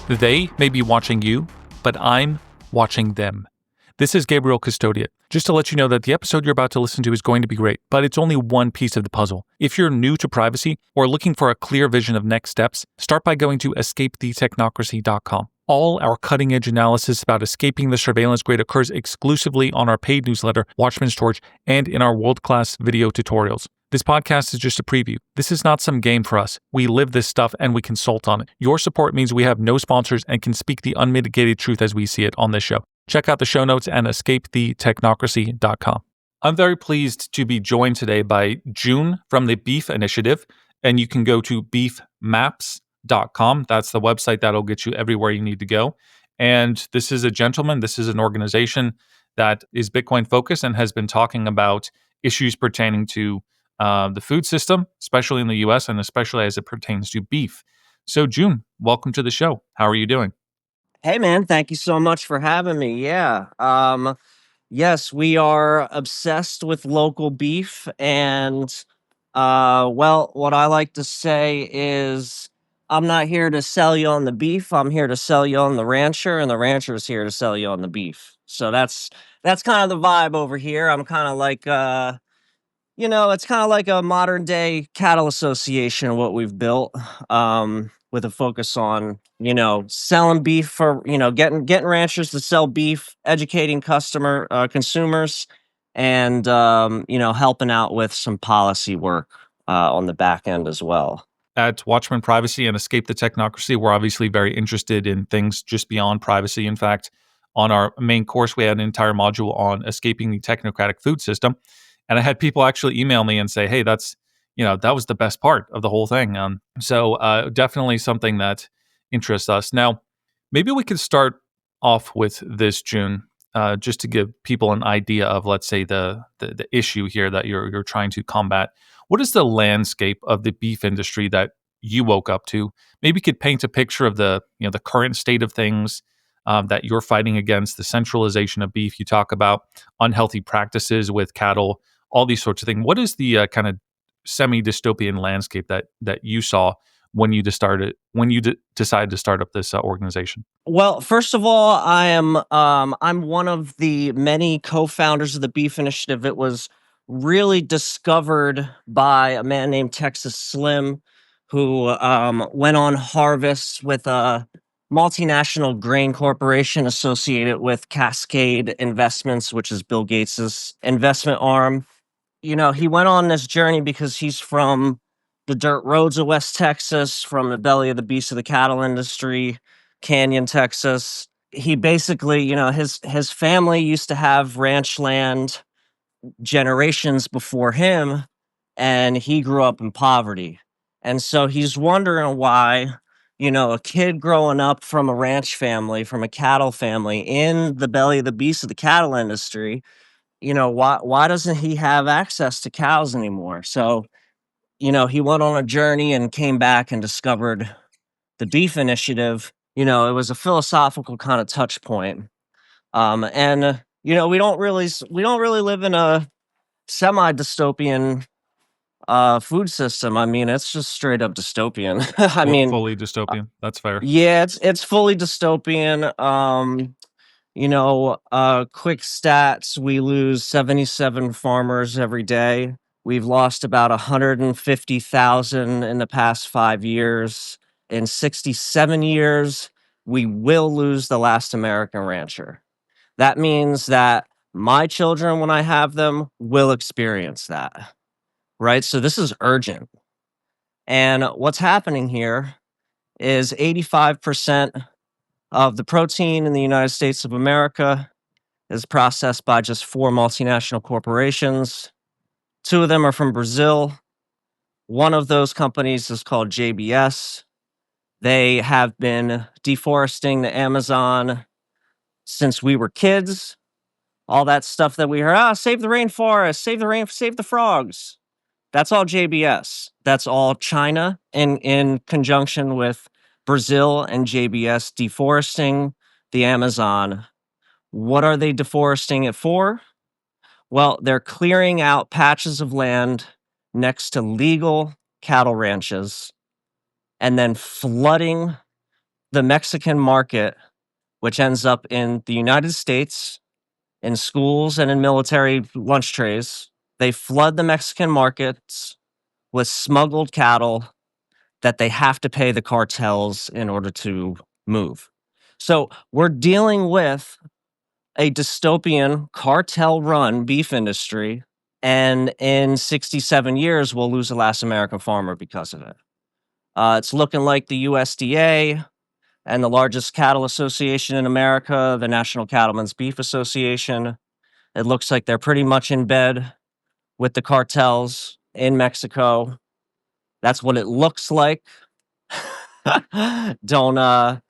They may be watching you, but I'm watching them. This is Gabriel Custodiet. Just to let you know that the episode you're about to listen to is going to be great, but it's only one piece of the puzzle. If you're new to privacy or looking for a clear vision of next steps, start by going to escapethetechnocracy.com. All our cutting-edge analysis about escaping the surveillance grid occurs exclusively on our paid newsletter, Watchman's Torch, and in our world-class video tutorials. This podcast is just a preview. This is not some game for us. We live this stuff and we consult on it. Your support means we have no sponsors and can speak the unmitigated truth as we see it on this show. Check out the show notes and escapethetechnocracy.com. I'm very pleased to be joined today by June from the Beef Initiative, and you can go to beefmaps.com. That's the website that'll get you everywhere you need to go. And this is a gentleman, this is an organization that is Bitcoin focused and has been talking about issues pertaining to the food system, especially in the US and especially as it pertains to beef. So June, welcome to the show. How are you doing? Hey man, thank you so much for having me. Yes, we are obsessed with local beef and well, what I like to say is I'm not here to sell you on the beef. I'm here to sell you on the rancher, and the rancher is here to sell you on the beef. So that's kind of the vibe over here. I'm kind of like it's kind of like a modern day cattle association, what we've built, with a focus on, selling beef for, getting ranchers to sell beef, educating consumers, and, helping out with some policy work on the back end as well. At Watchman Privacy and Escape the Technocracy, we're obviously very interested in things just beyond privacy. In fact, on our main course, we had an entire module on escaping the technocratic food system. And I had people actually email me and say, hey, that was the best part of the whole thing. So definitely something that interests us. Now, maybe we could start off with this, June, just to give people an idea of, let's say, the issue here that you're trying to combat. What is the landscape of the beef industry that you woke up to? Maybe you could paint a picture of the current state of things that you're fighting against, the centralization of beef. You talk about unhealthy practices with cattle, all these sorts of things. What is the kind of semi-dystopian landscape that you saw when you decided to start up this organization? Well, first of all, I'm one of the many co-founders of the Beef Initiative. It was really discovered by a man named Texas Slim, who went on harvests with a multinational grain corporation associated with Cascade Investments, which is Bill Gates's investment arm. He went on this journey because he's from the dirt roads of West Texas, from the belly of the beast of the cattle industry, Canyon, Texas. He basically, his family used to have ranch land generations before him, and he grew up in poverty. And so he's wondering why, a kid growing up from a ranch family, from a cattle family in the belly of the beast of the cattle industry, why doesn't he have access to cows anymore? So, he went on a journey and came back and discovered the Beef Initiative. It was a philosophical kind of touch point. We don't really live in a semi-dystopian food system. I mean, it's just straight up dystopian. I mean, Fully dystopian. That's fair. yeah, it's fully dystopian. Quick stats, we lose 77 farmers every day. We've lost about 150,000 in the past 5 years. In 67 years, we will lose the last American rancher. That means that my children, when I have them, will experience that, right? So this is urgent. And what's happening here is 85% of the protein in the United States of America is processed by just 4 multinational corporations. 2 of them are from Brazil. One of those companies is called JBS. They have been deforesting the Amazon since we were kids. All that stuff that we heard, save the rainforest, save the frogs. That's all JBS. That's all China in conjunction with Brazil and JBS deforesting the Amazon. What are they deforesting it for? Well, they're clearing out patches of land next to legal cattle ranches and then flooding the Mexican market, which ends up in the United States, in schools and in military lunch trays. They flood the Mexican markets with smuggled cattle that they have to pay the cartels in order to move. So we're dealing with a dystopian cartel run beef industry. And in 67 years, we'll lose the last American farmer because of it. It's looking like the USDA and the largest cattle association in America, the National Cattlemen's Beef Association. It looks like they're pretty much in bed with the cartels in Mexico. That's what it looks like. Don't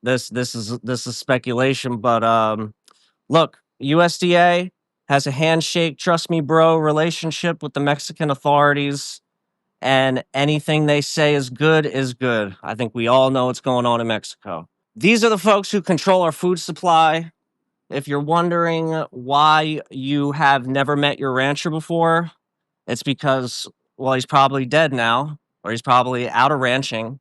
this is speculation, but look, USDA has a handshake, trust me, bro, relationship with the Mexican authorities, and anything they say is good is good. I think we all know what's going on in Mexico. These are the folks who control our food supply. If you're wondering why you have never met your rancher before, it's because, well, he's probably dead now, or he's probably out of ranching,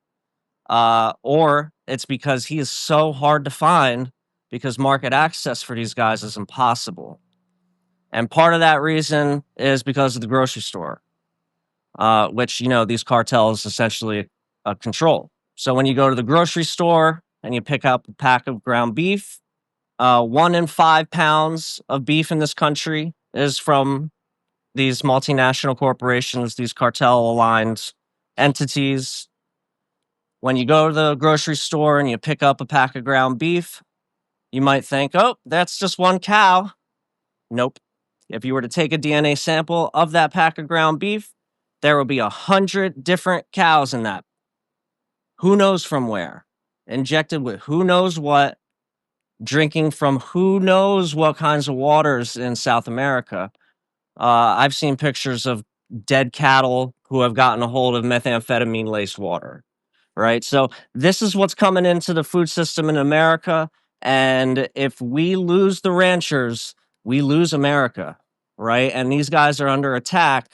or it's because he is so hard to find because market access for these guys is impossible. And part of that reason is because of the grocery store, which, these cartels essentially control. So when you go to the grocery store and you pick up a pack of ground beef, 1 in 5 pounds of beef in this country is from these multinational corporations, these cartel aligned entities. When you go to the grocery store and you pick up a pack of ground beef, you might think, oh, that's just one cow. Nope. If you were to take a DNA sample of that pack of ground beef, there will be 100 different cows in that. Who knows from where? Injected with who knows what, drinking from who knows what kinds of waters in South America. I've seen pictures of dead cattle who have gotten a hold of methamphetamine laced water, right? So this is what's coming into the food system in America. And if we lose the ranchers, we lose America, right? And these guys are under attack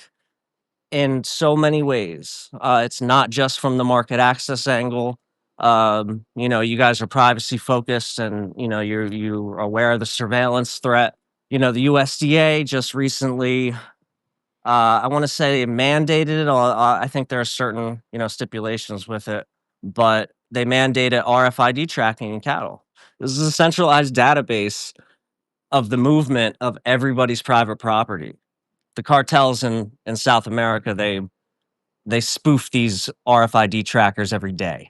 in so many ways. It's not just from the market access angle. You guys are privacy focused, and you're aware of the surveillance threat. The USDA just recently, I want to say, mandated it. I think there are certain stipulations with it, but they mandated RFID tracking in cattle. This is a centralized database of the movement of everybody's private property. The cartels in South America, they spoof these RFID trackers every day.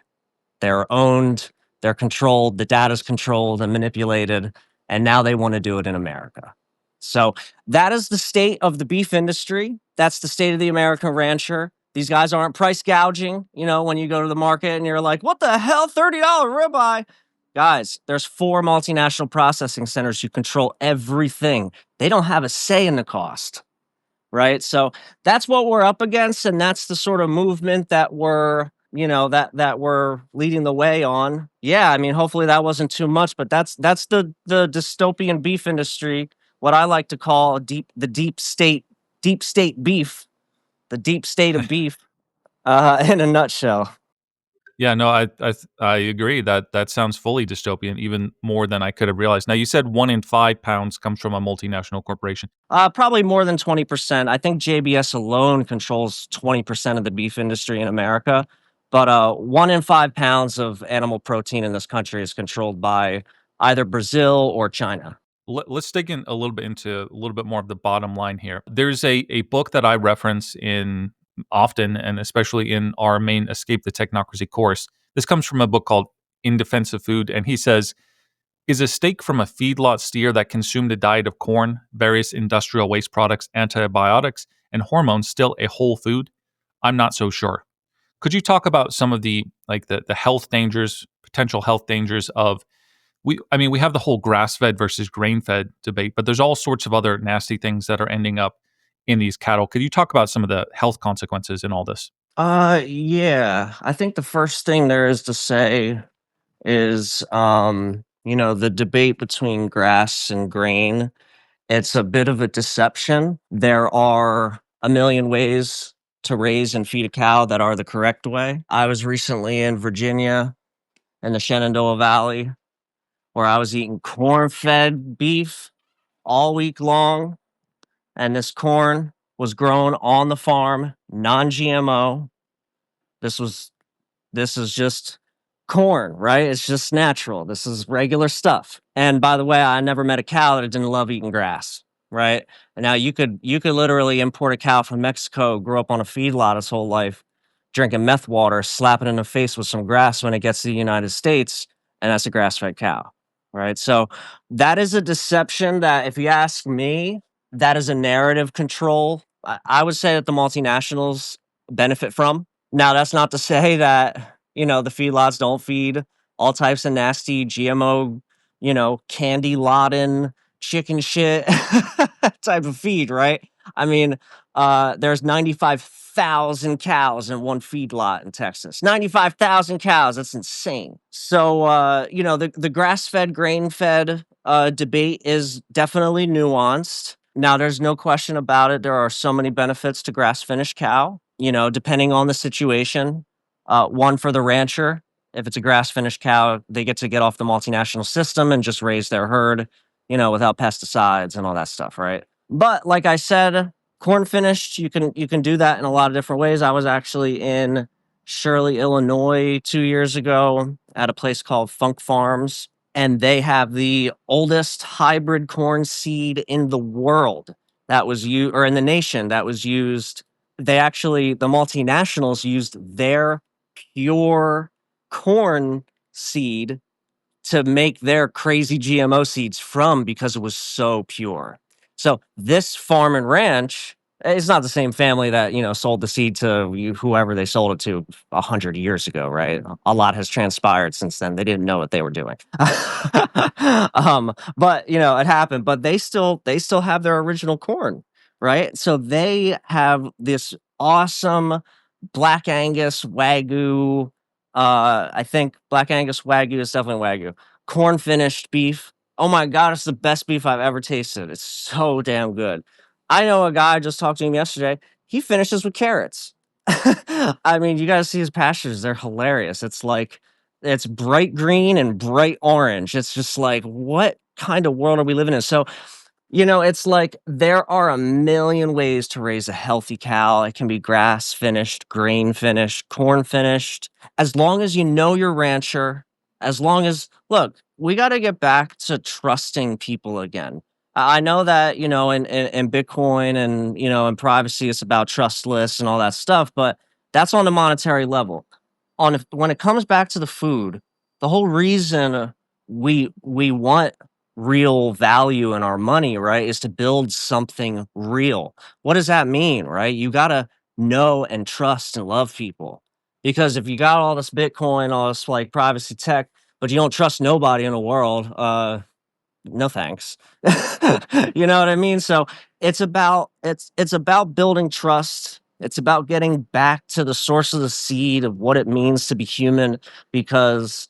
They're owned, they're controlled, the data's controlled and manipulated, and now they want to do it in America. So that is the state of the beef industry. That's the state of the American rancher. These guys aren't price gouging, when you go to the market and you're like, what the hell, $30 ribeye? Guys, there's 4 multinational processing centers who control everything. They don't have a say in the cost. Right. So that's what we're up against. And that's the sort of movement that we're leading the way on. Yeah. I mean, hopefully that wasn't too much, but that's the dystopian beef industry, what I like to call the deep state beef, the deep state of beef, in a nutshell. Yeah, no, I agree that that sounds fully dystopian, even more than I could have realized. Now, you said 1 in 5 pounds comes from a multinational corporation. Probably more than 20%. I think JBS alone controls 20% of the beef industry in America. But 1 in 5 pounds of animal protein in this country is controlled by either Brazil or China. Let's dig in a little bit into a little bit more of the bottom line here. There's a book that I reference in often, and especially in our main Escape the Technocracy course. This comes from a book called In Defense of Food, and he says, is a steak from a feedlot steer that consumed a diet of corn, various industrial waste products, antibiotics, and hormones still a whole food? I'm not so sure. Could you talk about some of the health dangers, potential health dangers of we have the whole grass-fed versus grain-fed debate, but there's all sorts of other nasty things that are ending up in these cattle. Could you talk about some of the health consequences in all this? Yeah. I think the first thing there is to say is, the debate between grass and grain. It's a bit of a deception. There are a million ways to raise and feed a cow that are the correct way. I was recently in Virginia in the Shenandoah Valley, where I was eating corn-fed beef all week long, and this corn was grown on the farm, non-GMO. This was this is just corn, right? It's just natural. This is regular stuff. And by the way, I never met a cow that didn't love eating grass, right? And now you could literally import a cow from Mexico, grow up on a feedlot his whole life, drinking meth water, slap it in the face with some grass when it gets to the United States, and that's a grass-fed cow, right? So that is a deception that, if you ask me, that is a narrative control. I would say that the multinationals benefit from. Now, that's not to say that, the feedlots don't feed all types of nasty GMO, candy laden chicken shit type of feed, right? I mean, there's 95,000 cows in one feedlot in Texas. 95,000 cows. That's insane. So, the grass fed, grain fed debate is definitely nuanced. Now, there's no question about it. There are so many benefits to grass finished cow, depending on the situation. One, for the rancher, if it's a grass finished cow, they get to get off the multinational system and just raise their herd, without pesticides and all that stuff, right? But like I said, corn finished, you can do that in a lot of different ways. I was actually in Shirley, Illinois 2 years ago at a place called Funk Farms, and they have the oldest hybrid corn seed in the world that was used, or in the nation, that was used. The multinationals used their pure corn seed to make their crazy GMO seeds from, because it was so pure. So this farm and ranch, it's not the same family that, sold the seed to whoever they sold it to 100 years ago, right? A lot has transpired since then. They didn't know what they were doing. But it happened. But they still have their original corn, right? So they have this awesome Black Angus Wagyu. I think Black Angus Wagyu is definitely Wagyu. Corn finished beef. Oh my god, it's the best beef I've ever tasted. It's so damn good. I know a guy, I just talked to him yesterday. He finishes with carrots. I mean, you gotta see his pastures. They're hilarious. It's bright green and bright orange. It's just like, what kind of world are we living in? So, it's like there are a million ways to raise a healthy cow. It can be grass finished, grain finished, corn finished. As long as you know your rancher, as long as, look, we got to get back to trusting people again. I know that, in Bitcoin and, in privacy, it's about trustless and all that stuff, but that's on the monetary level. When it comes back to the food, the whole reason we want real value in our money, right, is to build something real. What does that mean, right? You got to know and trust and love people. Because if you got all this Bitcoin, all this like privacy tech, but you don't trust nobody in the world, no thanks. You know what I mean? So it's about building trust. It's about getting back to the source of the seed of what it means to be human, because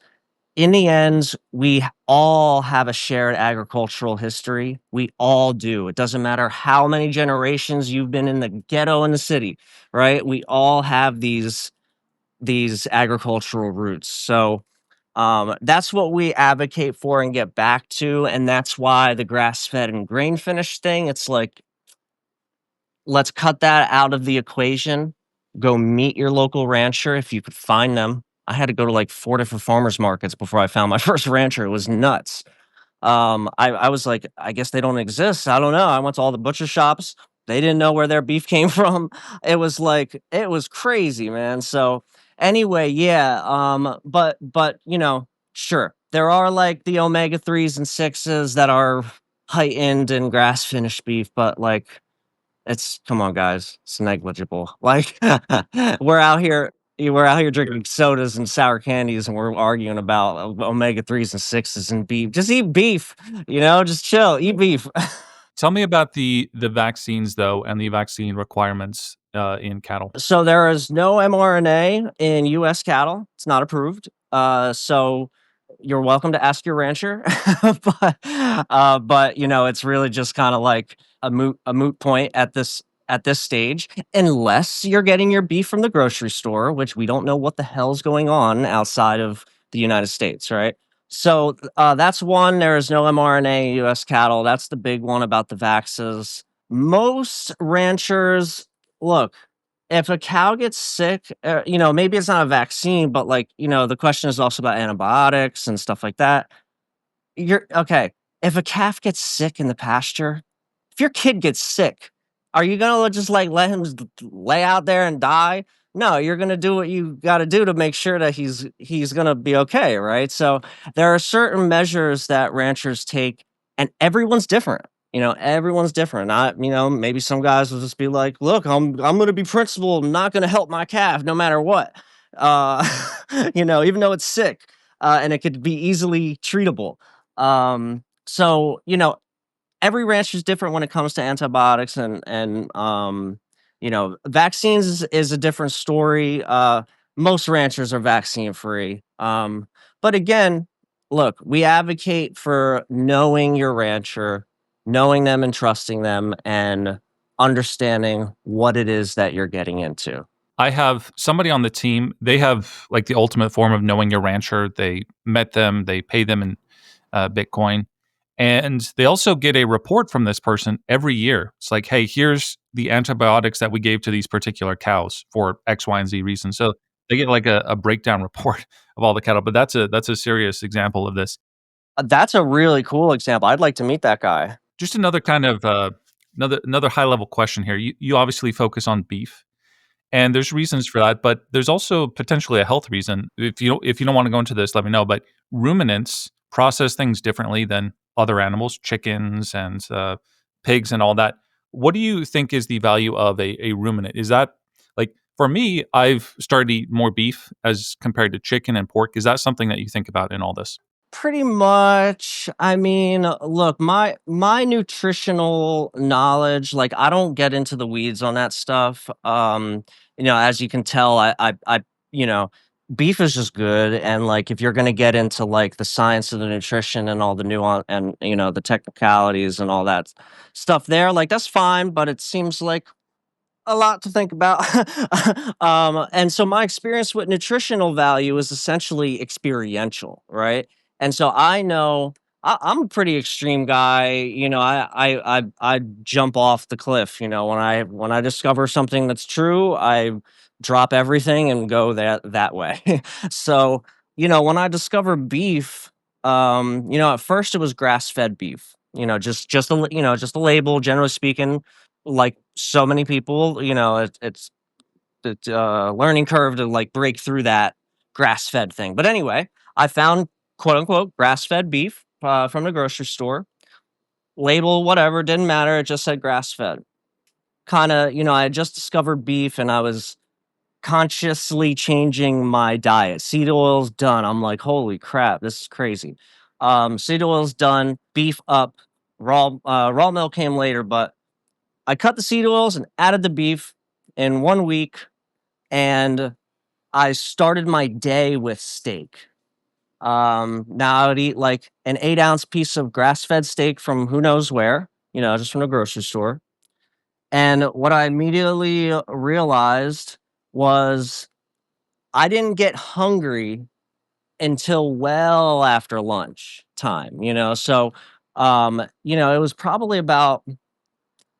in the end, we all have a shared agricultural history. We all do. It doesn't matter how many generations you've been in the ghetto in the city, right? We all have these agricultural roots. So that's what we advocate for and get back to, and that's why the grass-fed and grain-finished thing, it's like, let's cut that out of the equation. Go meet your local rancher if you could find them. I had to go to like 4 different farmers markets before I found my first rancher. It was nuts. I was like, I guess they don't exist. I don't know. I went to all the butcher shops. They didn't know where their beef came from. It was crazy, man. So anyway, yeah. But sure, there are like the omega threes and sixes that are heightened in grass finished beef, but like, come on, guys, it's negligible. Like, we're out here we're out here drinking sodas and sour candies, and we're arguing about omega threes and sixes and beef. Just eat beef, just chill, eat beef. Tell me about the vaccines though, and the vaccine requirements in cattle. So there is no mRNA in U.S. cattle. It's not approved. So you're welcome to ask your rancher, but it's really just kind of like a moot point at this stage, unless you're getting your beef from the grocery store, which we don't know what the hell's going on outside of the United States, right? So that's one. There is no mRNA in U.S. cattle. That's the big one about the vaxes. Most ranchers look. If a cow gets sick, maybe it's not a vaccine, but like the question is also about antibiotics and stuff like that. You're okay. If a calf gets sick in the pasture, if your kid gets sick, are you gonna just like let him lay out there and die? No, you're gonna do what you got to do to make sure that he's gonna be okay, right? So there are certain measures that ranchers take, and everyone's different. Everyone's different. Maybe some guys will just be like, "Look, I'm gonna be principled. I'm not gonna help my calf no matter what." Uh, even though it's sick, and it could be easily treatable. So every ranch is different when it comes to antibiotics and vaccines is a different story. Most ranchers are vaccine free. But again, look, we advocate for knowing your rancher, knowing them and trusting them, and understanding what it is that you're getting into. I have somebody on the team. They have like the ultimate form of knowing your rancher. They met them. They pay them in Bitcoin, and they also get a report from this person every year. It's like, hey, here's the antibiotics that we gave to these particular cows for X, Y, and Z reason. So they get like a breakdown report of all the cattle. But that's a serious example of this. That's a really cool example. I'd like to meet that guy. Just another kind of another high level question here. You obviously focus on beef. And there's reasons for that, but there's also potentially a health reason. If you don't want to go into this, let me know. But ruminants process things differently than other animals, chickens and pigs and all that. What do you think is the value of a ruminant? Is that like for me? I've started to eat more beef as compared to chicken and pork. Is that something that you think about in all this? Pretty much. I mean, look, my nutritional knowledge, like I don't get into the weeds on that stuff. As you can tell, you know, beef is just good, and like if you're gonna get into like the science of the nutrition and all the nuance and the technicalities and all that stuff there, like that's fine. But it seems like a lot to think about. And so my experience with nutritional value is essentially experiential, right? And so I know I'm a pretty extreme guy. I jump off the cliff. When I discover something that's true, I drop everything and go that way. So when I discover beef, at first it was grass fed beef. Just a label, generally speaking, like so many people, it's learning curve to like break through that grass fed thing. But anyway, I found quote unquote grass fed beef from the grocery store. Label, whatever, didn't matter. It just said grass fed. Kind of, I had just discovered beef and I was consciously changing my diet. Seed oil's done. I'm like, holy crap, this is crazy. Seed oil's done. Beef up. Raw milk came later, but I cut the seed oils and added the beef in 1 week, and I started my day with steak. Now I would eat like an 8-ounce piece of grass-fed steak from who knows where, just from the grocery store. And what I immediately realized was I didn't get hungry until well after lunch time, So, it was probably about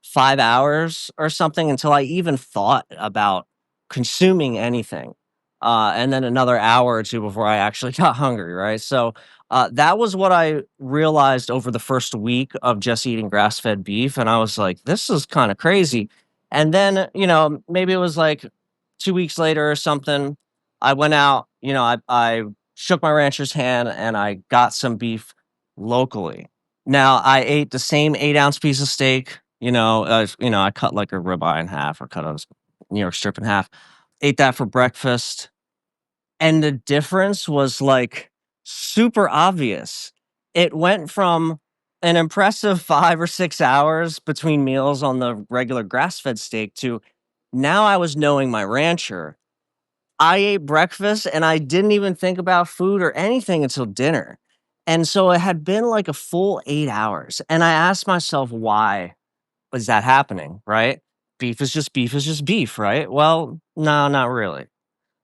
5 hours or something until I even thought about consuming anything, and then another hour or 2 before I actually got hungry, right? So, that was what I realized over the first week of just eating grass-fed beef, and I was like, "This is kinda crazy." And then, maybe it was, like, 2 weeks later or something, I went out, I shook my rancher's hand, and I got some beef locally. Now, I ate the same 8-ounce piece of steak, I cut like a ribeye in half or cut a New York strip in half. Ate that for breakfast, and the difference was like super obvious. It went from an impressive 5 or 6 hours between meals on the regular grass-fed steak to now I was knowing my rancher. I ate breakfast and I didn't even think about food or anything until dinner. And so it had been like a full 8 hours. And I asked myself why is that happening, right? Beef is just beef, right? Well, no, not really,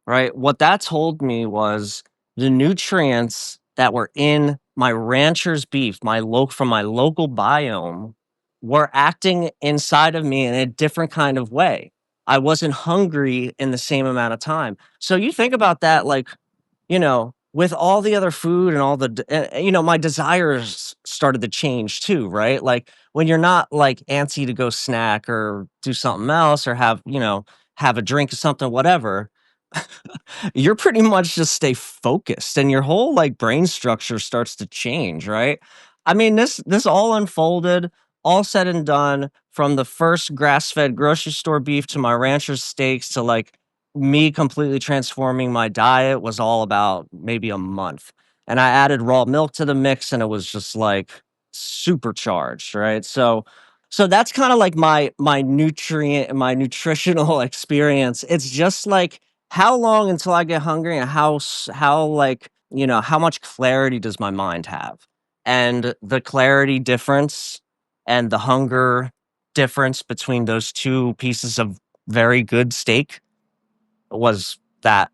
right? What that told me was the nutrients that were in my rancher's beef, from my local biome, were acting inside of me in a different kind of way. I wasn't hungry in the same amount of time. So you think about that, like, with all the other food and all my desires started to change too, right? Like when you're not like antsy to go snack or do something else or have a drink or something, whatever, you're pretty much just stay focused and your whole like brain structure starts to change, right? I mean, this all unfolded, all said and done, from the first grass-fed grocery store beef to my rancher's steaks to like me completely transforming my diet was all about maybe a month. And I added raw milk to the mix and it was just like supercharged, right? So that's kind of like my nutritional experience. It's just like how long until I get hungry and how much clarity does my mind have? And the clarity difference and the hunger difference between those two pieces of very good steak was that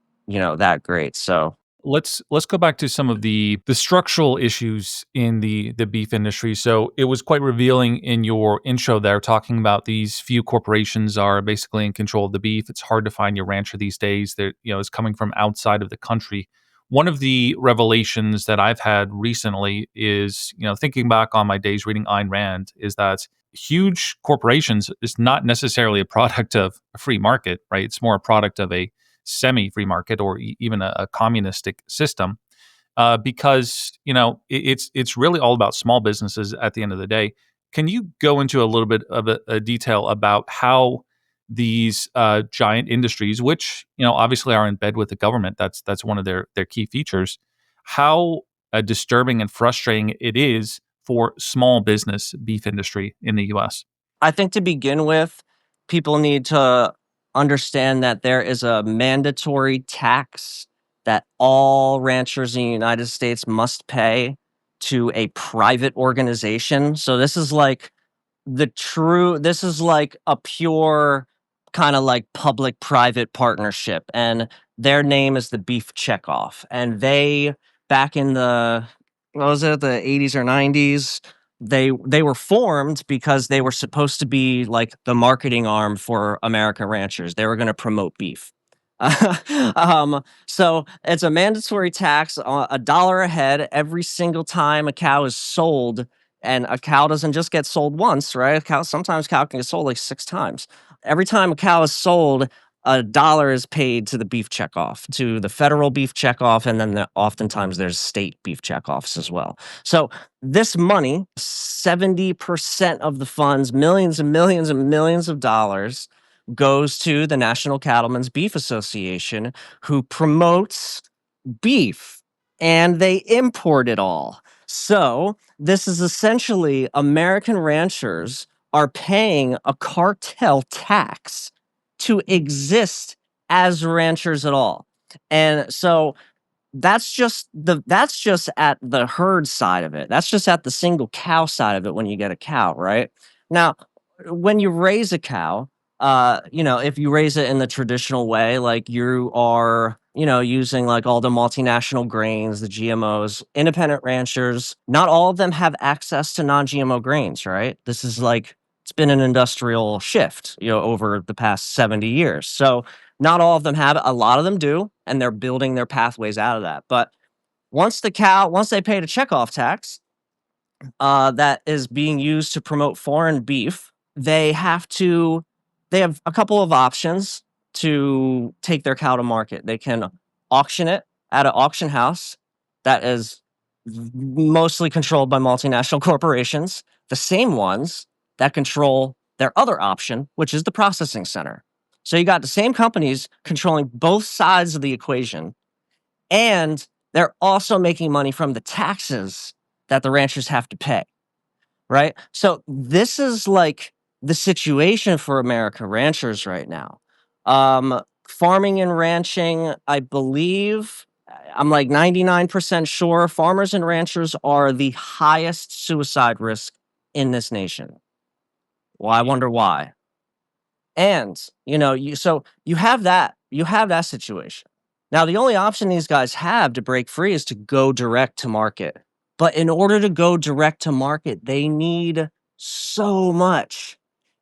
great. So Let's go back to some of the structural issues in the beef industry. So it was quite revealing in your intro there, talking about these few corporations are basically in control of the beef. It's hard to find your rancher these days that is coming from outside of the country. One of the revelations that I've had recently is, thinking back on my days reading Ayn Rand, is that huge corporations is not necessarily a product of a free market, right? It's more a product of a semi-free market or even a communistic system, because it's really all about small businesses at the end of the day. Can you go into a little bit of a detail about how these giant industries, which obviously are in bed with the government, that's one of their key features, how disturbing and frustrating it is for small business beef industry in the U.S.? I think to begin with, people need to understand that there is a mandatory tax that all ranchers in the United States must pay to a private organization. So this is like a pure kind of like public private partnership, and their name is the Beef Checkoff. And they, back in the, what was it, the 80s or 90s, they were formed because they were supposed to be like the marketing arm for American ranchers. They were going to promote beef. So it's a mandatory tax, a dollar a head every single time a cow is sold. And a cow doesn't just get sold once, right? Sometimes cow can get sold like 6 times. Every time a cow is sold, a dollar is paid to the beef checkoff, to the federal beef checkoff, and then oftentimes there's state beef checkoffs as well. So this money, 70% of the funds, millions and millions and millions of dollars, goes to the National Cattlemen's Beef Association, who promotes beef, and they import it all. So this is essentially American ranchers are paying a cartel tax to exist as ranchers at all. And so that's just at the herd side of it. That's just at the single cow side of it when you get a cow, right? Now, when you raise a cow, if you raise it in the traditional way, like you are, using like all the multinational grains, the GMOs, independent ranchers, not all of them have access to non-GMO grains, right? This is like, it's been an industrial shift, over the past 70 years. So not all of them have it. A lot of them do, and they're building their pathways out of that. But once they paid a checkoff tax, that is being used to promote foreign beef, they have a couple of options to take their cow to market. They can auction it at an auction house that is mostly controlled by multinational corporations, the same ones that control their other option, which is the processing center. So you got the same companies controlling both sides of the equation, and they're also making money from the taxes that the ranchers have to pay, right? So this is like the situation for America ranchers right now. Farming and ranching, I believe, I'm like 99% sure farmers and ranchers are the highest suicide risk in this nation. Well, I wonder why. And, you have that situation. Now, the only option these guys have to break free is to go direct to market. But in order to go direct to market, they need so much.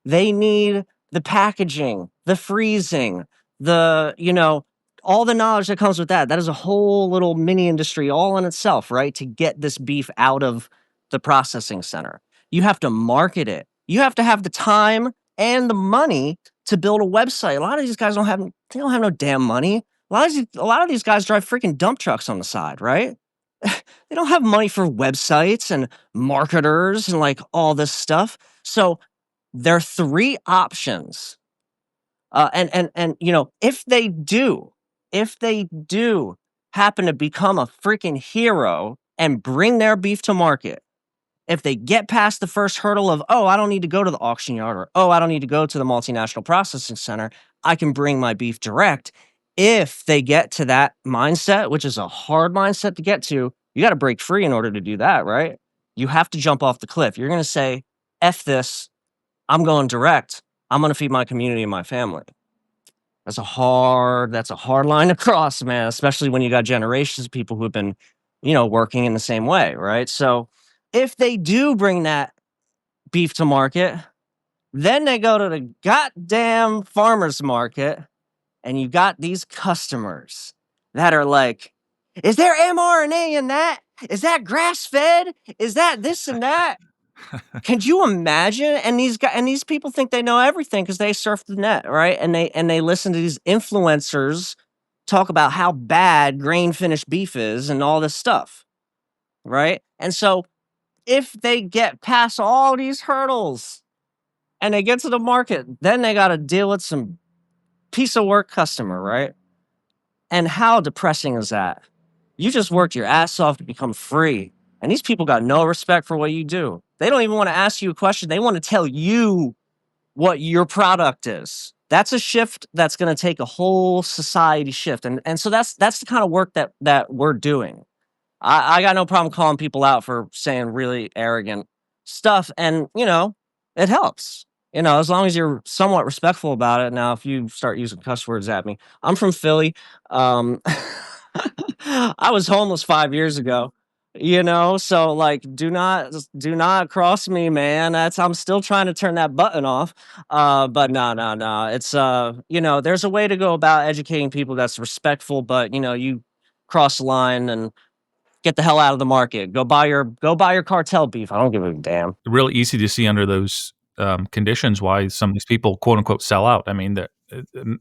They need the packaging, the freezing, all the knowledge that comes with that. That is a whole little mini industry all in itself, right? To get this beef out of the processing center. You have to market it. You have to have the time and the money to build a website. A lot of these guys they don't have no damn money. A lot of these guys drive freaking dump trucks on the side, right? They don't have money for websites and marketers and like all this stuff. So there are three options. If they do happen to become a freaking hero and bring their beef to market, if they get past the first hurdle of, oh, I don't need to go to the auction yard, or, oh, I don't need to go to the multinational processing center, I can bring my beef direct. If they get to that mindset, which is a hard mindset to get to, you got to break free in order to do that, right? You have to jump off the cliff. You're going to say, F this, I'm going direct. I'm going to feed my community and my family. That's a hard line to cross, man, especially when you got generations of people who have been, working in the same way, right? So if they do bring that beef to market, then they go to the goddamn farmer's market, and you got these customers that are like, is there mRNA in that? Is that grass fed? Is that this and that? Could you imagine? And these people think they know everything because they surf the net, right? And they listen to these influencers talk about how bad grain finished beef is and all this stuff, right? And so if they get past all these hurdles and they get to the market, then they got to deal with some piece of work customer, right? And how depressing is that? You just worked your ass off to become free. And these people got no respect for what you do. They don't even want to ask you a question. They want to tell you what your product is. That's a shift that's going to take a whole society shift. And so that's the kind of work that we're doing. I got no problem calling people out for saying really arrogant stuff. And, it helps. As long as you're somewhat respectful about it. Now, if you start using cuss words at me, I'm from Philly. Um, I was homeless 5 years ago. So like, do not cross me, man. I'm still trying to turn that button off. But no, no, no. It's there's a way to go about educating people that's respectful, but you cross the line and get the hell out of the market. Go buy your cartel beef. I don't give a damn. Real easy to see under those conditions why some of these people, quote unquote, sell out. I mean,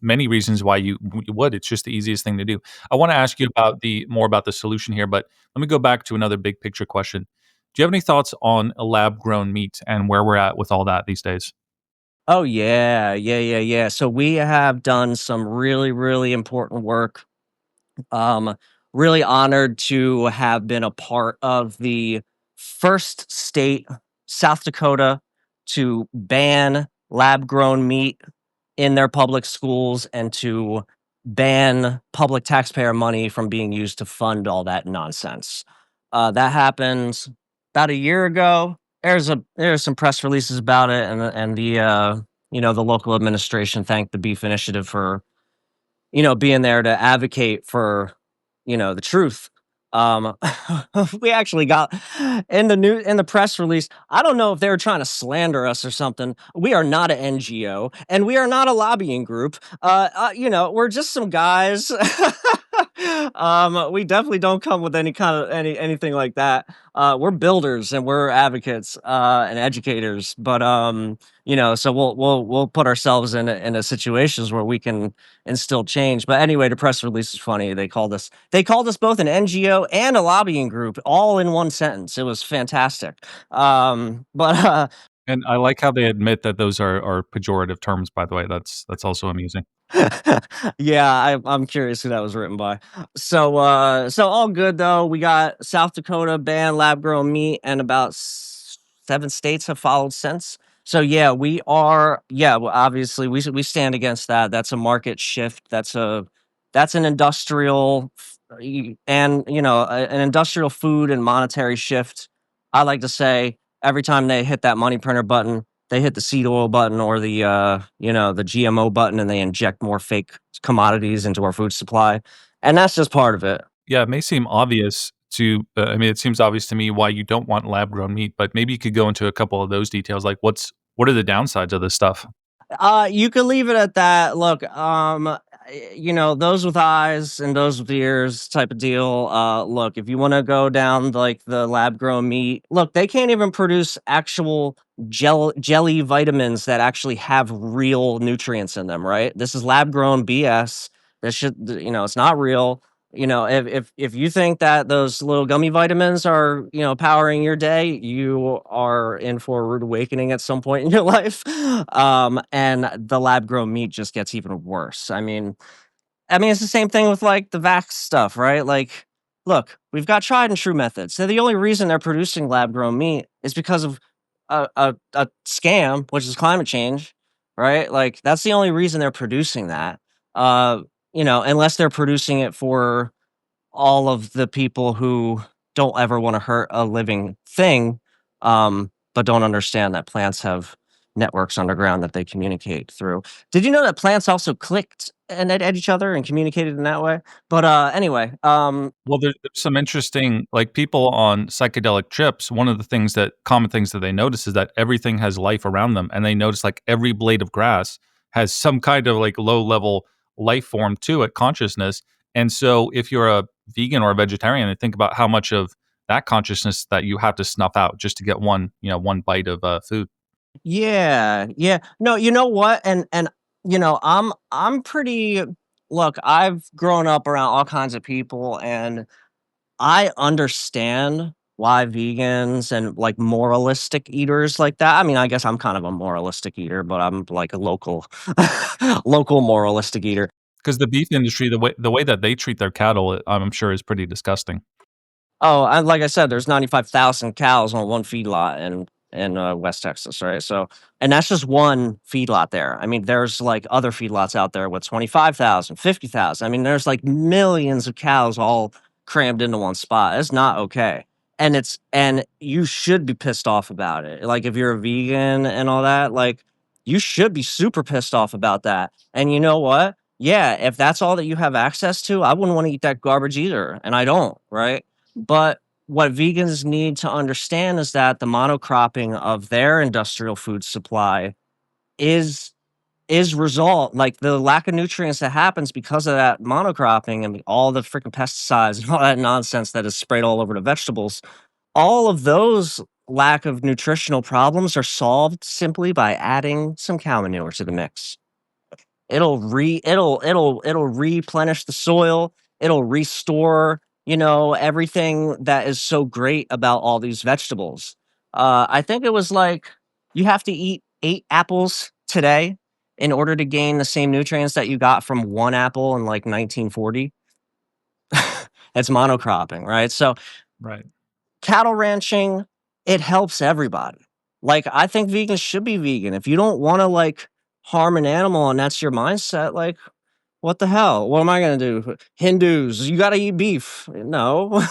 many reasons why you would. It's just the easiest thing to do. I want to ask you about the solution here, but let me go back to another big picture question. Do you have any thoughts on a lab grown meat and where we're at with all that these days? Oh yeah, yeah, yeah, yeah. So we have done some really, really important work. Um, really honored to have been a part of the first state, South Dakota, to ban lab grown meat in their public schools and to ban public taxpayer money from being used to fund all that nonsense. That happened about a year ago. There's some press releases about it, and the local administration thanked the Beef Initiative for being there to advocate for, the truth. Um, we actually got in the press release. I don't know if they were trying to slander us or something. We are not an NGO and we are not a lobbying group. We're just some guys. We definitely don't come with any kind of anything like that. We're builders and we're advocates and educators, but so we'll put ourselves in a situations where we can instill change. But anyway, the press release is funny. They called us both an NGO and a lobbying group all in one sentence. It was fantastic. But And I like how they admit that those are pejorative terms. By the way, that's also amusing. yeah, I'm curious who that was written by. So all good though. We got South Dakota banned lab grown meat, and about 7 states have followed since. So yeah, we are. Yeah, well, obviously we stand against that. That's a market shift. That's an industrial and an industrial food and monetary shift. I like to say every time they hit that money printer button, they hit the seed oil button or the GMO button, and they inject more fake commodities into our food supply. and that's just part of it. Yeah, it may seem obvious to I mean, it seems obvious to me why you don't want lab-grown meat, but maybe you could go into a couple of those details, like what are the downsides of this stuff? You can leave it at that. Look, those with eyes and those with ears type of deal. Look, if you want to go down like the lab grown meat, look, they can't even produce actual jelly vitamins that actually have real nutrients in them, right? This is lab grown BS. This should, it's not real. If you think that those little gummy vitamins are, powering your day, you are in for a rude awakening at some point in your life. And the lab grown meat just gets even worse. I mean, it's the same thing with like the vax stuff, right? Like, look, we've got tried and true methods. So the only reason they're producing lab grown meat is because of a scam, which is climate change, right? Like, that's the only reason they're producing that. Uh, unless they're producing it for all of the people who don't ever wanna hurt a living thing, but don't understand that plants have networks underground that they communicate through. Did you know that plants also clicked and at each other and communicated in that way? But, anyway, Well, there's some interesting like, people on psychedelic trips, one of the things that common things that they notice is that everything has life around them, and they notice, like, every blade of grass has some kind of, like, low-level life form to it, consciousness, and so if you're a vegan or a vegetarian, and think about how much of that consciousness that you have to snuff out just to get one, one bite of, food. yeah, yeah. No, you know what? I'm pretty look, I've grown up around all kinds of people, and I understand why vegans and, like, moralistic eaters like that. I mean, I guess I'm kind of a moralistic eater, but I'm like a local local moralistic eater. Because the beef industry, the way that they treat their cattle, I'm sure is pretty disgusting. Oh, and like I said, there's 95,000 cows on one feedlot in West Texas, right? So, and that's just one feedlot there. I mean, there's like other feedlots out there with 25,000, 50,000. I mean, there's like millions of cows all crammed into one spot. It's not okay. And you should be pissed off about it. Like if you're a vegan and all that, like you should be super pissed off about that. And you know what? Yeah, if that's all that you have access to, I wouldn't want to eat that garbage either, and I don't, right? But what vegans need to understand is that the monocropping of their industrial food supply is result like the lack of nutrients that happens because of that monocropping and all the freaking pesticides and all that nonsense that is sprayed all over the vegetables. All of those lack of nutritional problems are solved simply by adding some cow manure to the mix. It'll replenish the soil, it'll restore, everything that is so great about all these vegetables. I think it was like you have to eat 8 apples today in order to gain the same nutrients that you got from 1 apple in, like, 1940. It's monocropping, right? So Right. cattle ranching, it helps everybody. Like, I think vegans should be vegan. If you don't wanna, like, harm an animal and that's your mindset, like, what the hell? What am I gonna do? Hindus, you gotta eat beef. No.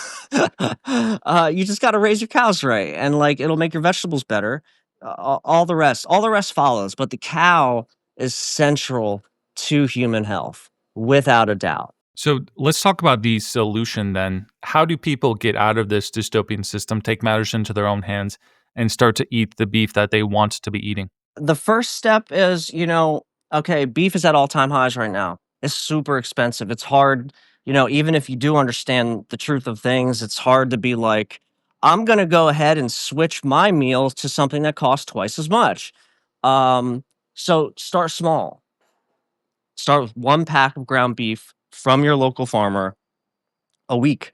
You just gotta raise your cows right, and, like, it'll make your vegetables better. All the rest follows, but the cow is central to human health, without a doubt. So let's talk about the solution then. How do people get out of this dystopian system, take matters into their own hands, and start to eat the beef that they want to be eating? The first step is, okay, beef is at all-time highs right now. It's super expensive. It's hard, even if you do understand the truth of things, it's hard to be like, I'm gonna go ahead and switch my meals to something that costs twice as much. So start small. Start with 1 pack of ground beef from your local farmer a week.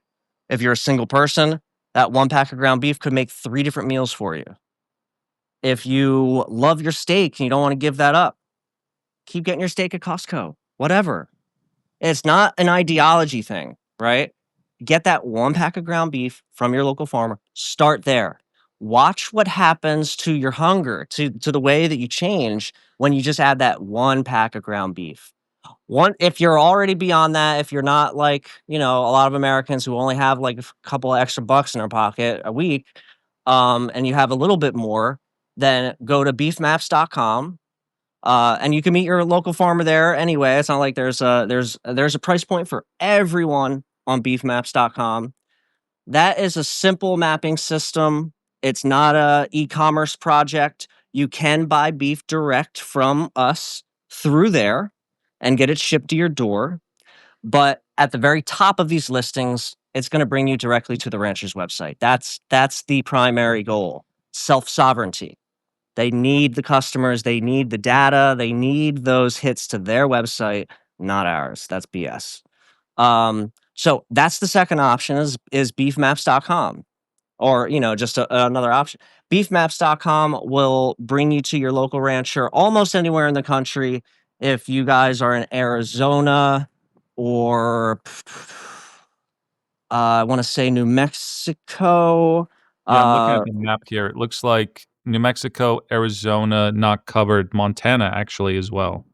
If you're a single person, that 1 pack of ground beef could make 3 different meals for you. If you love your steak and you don't wanna give that up, keep getting your steak at Costco, whatever. It's not an ideology thing, right? Get that 1 pack of ground beef from your local farmer, start there. Watch what happens to your hunger, to the way that you change when you just add that 1 pack of ground beef. One if you're already beyond that, if you're not like, a lot of Americans who only have, like, a couple of extra bucks in their pocket a week, and you have a little bit more, then go to beefmaps.com. And you can meet your local farmer there anyway. It's not like there's a price point for everyone on beefmaps.com. That is a simple mapping system. It's not a e-commerce project. You can buy beef direct from us through there and get it shipped to your door. But at the very top of these listings, it's going to bring you directly to the rancher's website. That's the primary goal. Self-sovereignty. They need the customers, they need the data, they need those hits to their website, not ours. That's BS. So that's the second option is beefmaps.com, or just another option. Beefmaps.com will bring you to your local rancher almost anywhere in the country. If you guys are in Arizona or I want to say New Mexico. Yeah, I'm looking at the map here. It looks like New Mexico, Arizona, not covered. Montana actually as well.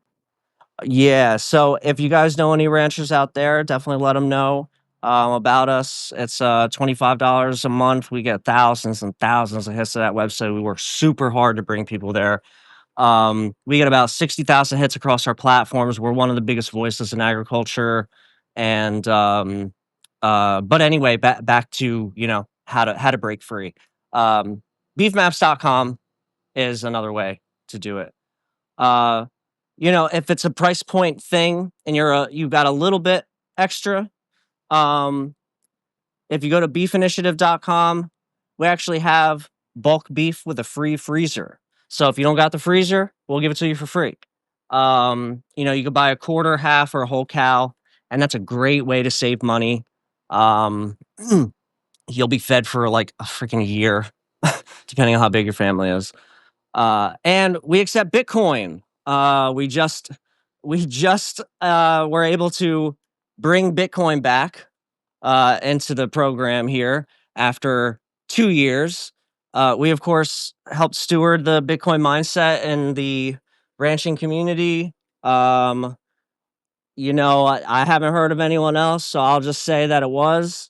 Yeah, so if you guys know any ranchers out there, definitely let them know about us. It's $25 a month. We get thousands and thousands of hits to that website. We work super hard to bring people there. We get about 60,000 hits across our platforms. We're one of the biggest voices in agriculture. And but anyway, back to how to break free. Beefmaps.com is another way to do it. Uh, if it's a price point thing and you've got a little bit extra, um, if you go to beefinitiative.com, we actually have bulk beef with a free freezer. So if you don't got the freezer, we'll give it to you for free. You could buy a quarter, half, or a whole cow, and that's a great way to save money. Um, you'll be fed for like a freaking year, depending on how big your family is. And we accept Bitcoin. We just were able to bring Bitcoin back into the program here after 2 years. We of course helped steward the Bitcoin mindset in the ranching community. Um, I haven't heard of anyone else, so I'll just say that it was.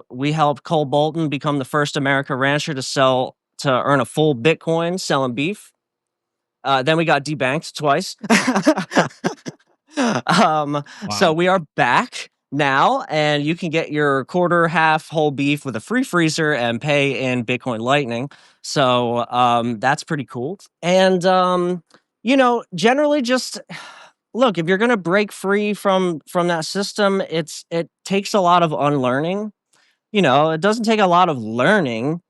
We helped Cole Bolton become the first American rancher to earn a full Bitcoin selling beef. Then we got debanked twice. So Wow. we are back now, and you can get your quarter, half, whole beef with a free freezer and pay in Bitcoin Lightning. So that's pretty cool. And generally just look, if you're gonna break free from that system, it takes a lot of unlearning. It doesn't take a lot of learning.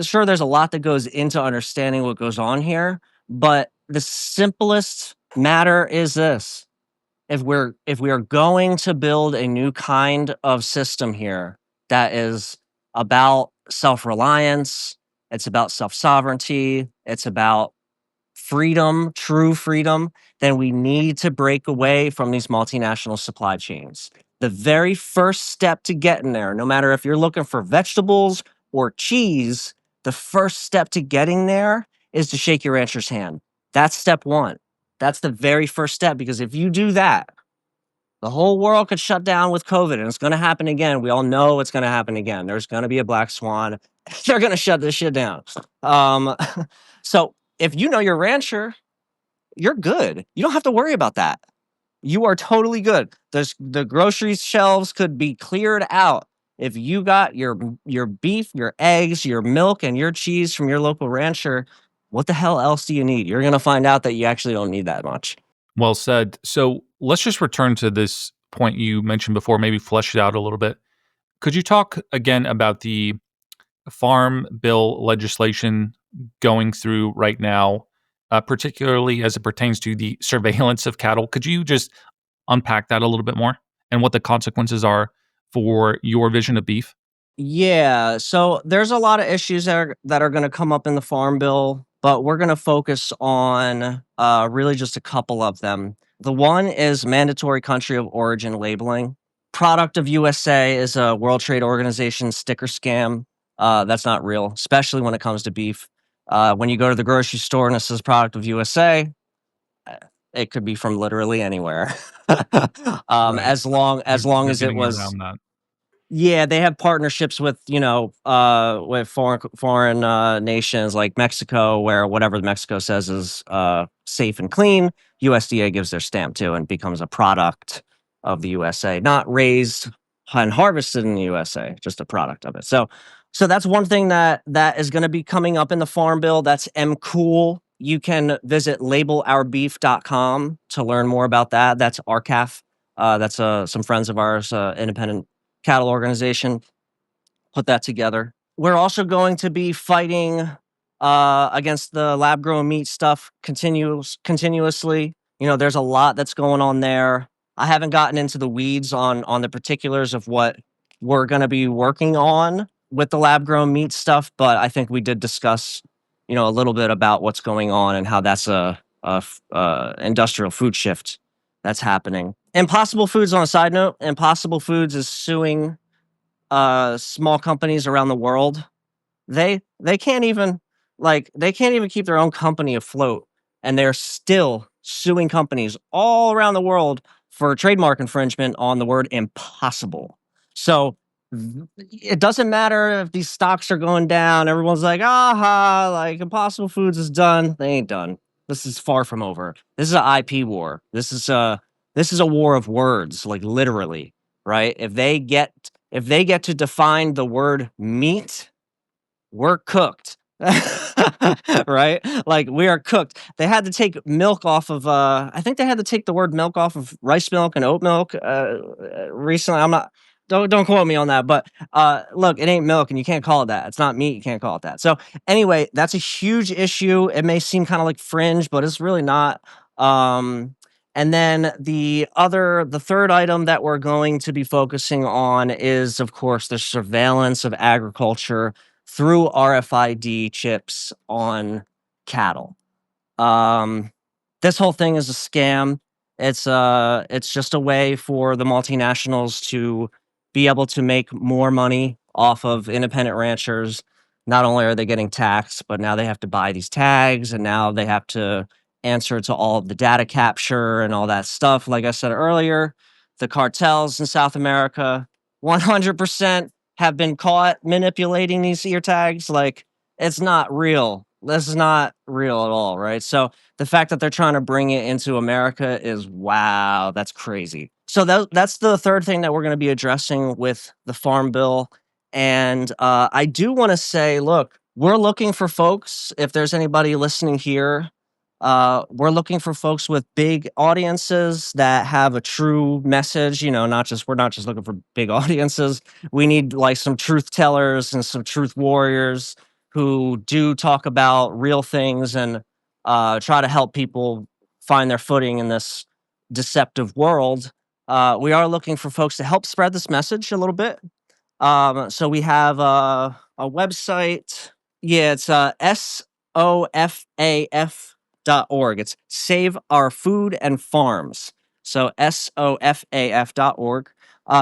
Sure, there's a lot that goes into understanding what goes on here, but the simplest matter is this: if we are going to build a new kind of system here that is about self-reliance, it's about self-sovereignty, it's about freedom, true freedom, then we need to break away from these multinational supply chains. The very first step to getting there, no matter if you're looking for vegetables or cheese, the first step to getting there is to shake your rancher's hand. That's step one. That's the very first step, because if you do that, the whole world could shut down with COVID, and it's going to happen again. We all know it's going to happen again. There's going to be a black swan. They're going to shut this shit down. Um, so if you know your rancher, you're good. You don't have to worry about that. You are totally good. The grocery shelves could be cleared out if you got your beef, your eggs, your milk, and your cheese from your local rancher. What the hell else do you need? You're going to find out that you actually don't need that much. Well said. So let's just return to this point you mentioned before, maybe flesh it out a little bit. Could you talk again about the farm bill legislation going through right now, particularly as it pertains to the surveillance of cattle? Could you just unpack that a little bit more and what the consequences are for your vision of beef? Yeah, so there's a lot of issues that are going to come up in the farm bill, but we're going to focus on really just a couple of them. The one is mandatory country of origin labeling. Product of USA is a World Trade Organization sticker scam. That's not real, especially when it comes to beef. When you go to the grocery store and it says product of USA, uh, it could be from literally anywhere. Right. As long They're as long they're as it getting was around that. Yeah, they have partnerships with, with foreign nations like Mexico, where whatever Mexico says is safe and clean, USDA gives their stamp to and becomes a product of the USA, not raised and harvested in the USA, just a product of it. So that's one thing that is going to be coming up in the Farm Bill. That's cool. You can visit labelOurBeef.com to learn more about that. That's RCAF. That's some friends of ours, independent cattle organization, put that together. We're also going to be fighting against the lab grown meat stuff continuously. There's a lot that's going on there. I haven't gotten into the weeds on the particulars of what we're going to be working on with the lab grown meat stuff, but I think we did discuss, a little bit about what's going on and how that's a industrial food shift that's happening. Impossible Foods, on a side note, Impossible Foods is suing small companies around the world. They can't even they can't even keep their own company afloat, and they're still suing companies all around the world for trademark infringement on the word impossible. So it doesn't matter if these stocks are going down. Everyone's like, aha, like Impossible Foods is done. They ain't done. This is far from over. This is an IP war. This is a war of words, like literally, right? If they get to define the word meat, we're cooked. Right? Like, we are cooked. They had to take milk off of I think they had to take the word milk off of rice milk and oat milk recently. I'm not don't quote me on that, but look, it ain't milk and you can't call it that. It's not meat, you can't call it that. So anyway, that's a huge issue. It may seem kind of like fringe, but it's really not. And then the third item that we're going to be focusing on is, of course, the surveillance of agriculture through RFID chips on cattle. Um, this whole thing is a scam. It's just a way for the multinationals to be able to make more money off of independent ranchers. Not only are they getting taxed, but now they have to buy these tags, and now they have to answer to all of the data capture and all that stuff. Like I said earlier, the cartels in South America 100% have been caught manipulating these ear tags. Like, it's not real. This is not real at all, right? So the fact that they're trying to bring it into America is, wow, that's crazy. So that's the third thing that we're going to be addressing with the Farm Bill. And I do want to say, look, we're looking for folks. If there's anybody listening here, we're looking for folks with big audiences that have a true message. We're not just looking for big audiences. We need like some truth tellers and some truth warriors who do talk about real things and try to help people find their footing in this deceptive world. We are looking for folks to help spread this message a little bit. So we have a website. Yeah, it's SOFAF.org. It's Save Our Food and Farms. So SOFAF.org.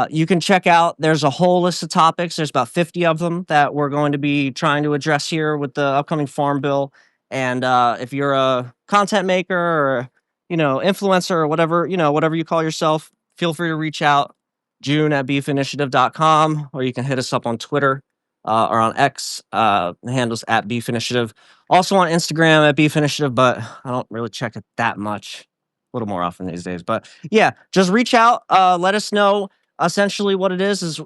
You can check out, there's a whole list of topics. There's about 50 of them that we're going to be trying to address here with the upcoming Farm Bill. And if you're a content maker or, influencer or whatever, whatever you call yourself, feel free to reach out. June@beefinitiative.com, or you can hit us up on Twitter or on X. The handle's @beefinitiative. Also on Instagram @beefinitiative, but I don't really check it that much. A little more often these days. But yeah, just reach out. Let us know. Essentially, what it is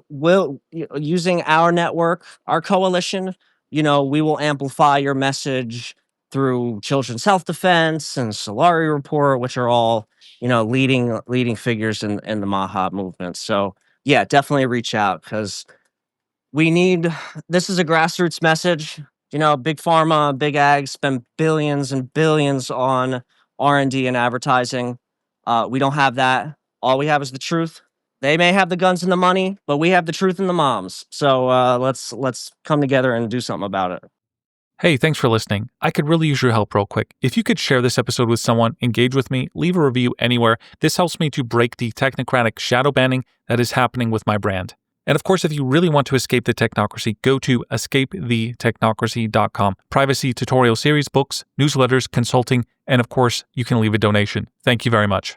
using our network, our coalition, we will amplify your message through Children's Health Defense and Solari Report, which are all leading figures in the Maha movement. So yeah, definitely reach out, because this is a grassroots message. Big pharma, big ag spend billions and billions on R&D and advertising. We don't have that. All we have is the truth. They may have the guns and the money, but we have the truth and the moms. So let's come together and do something about it. Hey, thanks for listening. I could really use your help real quick. If you could share this episode with someone, engage with me, leave a review anywhere. This helps me to break the technocratic shadow banning that is happening with my brand. And of course, if you really want to escape the technocracy, go to escapethetechnocracy.com. Privacy tutorial series, books, newsletters, consulting, and of course, you can leave a donation. Thank you very much.